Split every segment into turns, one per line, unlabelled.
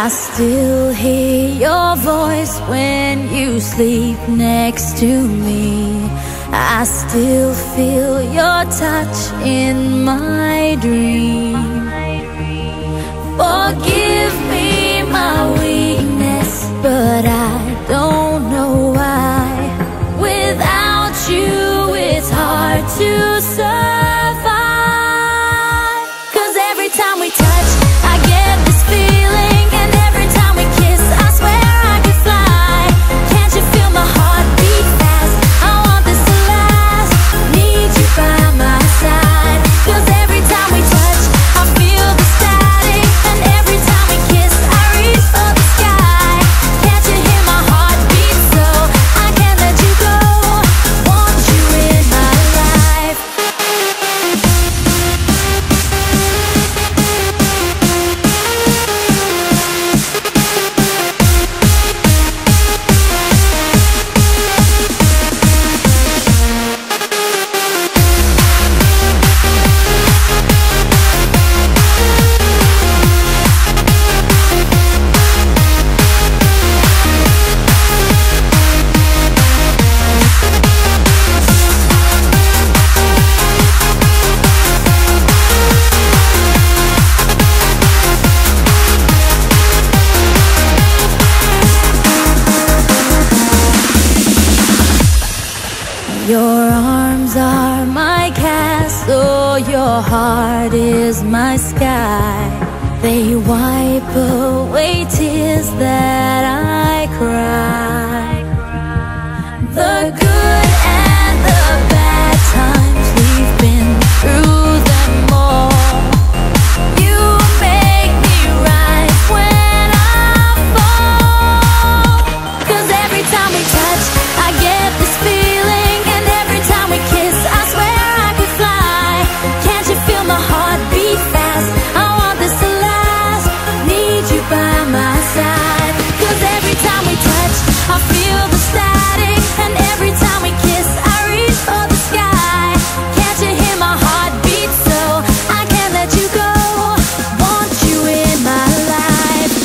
still hear your voice when you sleep next to me. I still feel your touch in my dream. Forgive me my weakness, but I don't know why. Without you, it's hard to survive. 'Cause every time we touch, I get this feeling, and every time we kiss, I swear I could fly. Can't you feel my heart beat fast? I want this to last. Need you by my side. 'Cause every time we touch, I feel the static, and every time we kiss, I reach for the sky. Can't you hear my heart beat? So I can't let you go. Want you in my life. Your arms are my castle, your heart is my sky. They wipe away tears that I cry. The good and the bad times, we've been through them all. You make me rise when I fall. 'Cause every time we touch, I get this feeling, and every time we kiss, I swear I could fly. Can't you feel my heart beat fast? I want this to last. Need you by my side. 'Cause every time we touch, I feel the static, and every time we kiss, I reach for the sky. Can't you hear my heart beat? So I can't let you go. Want you in my life.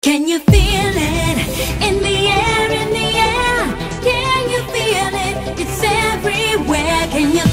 Can you feel it? In the air, in the air. Can you feel it? It's everywhere. Can you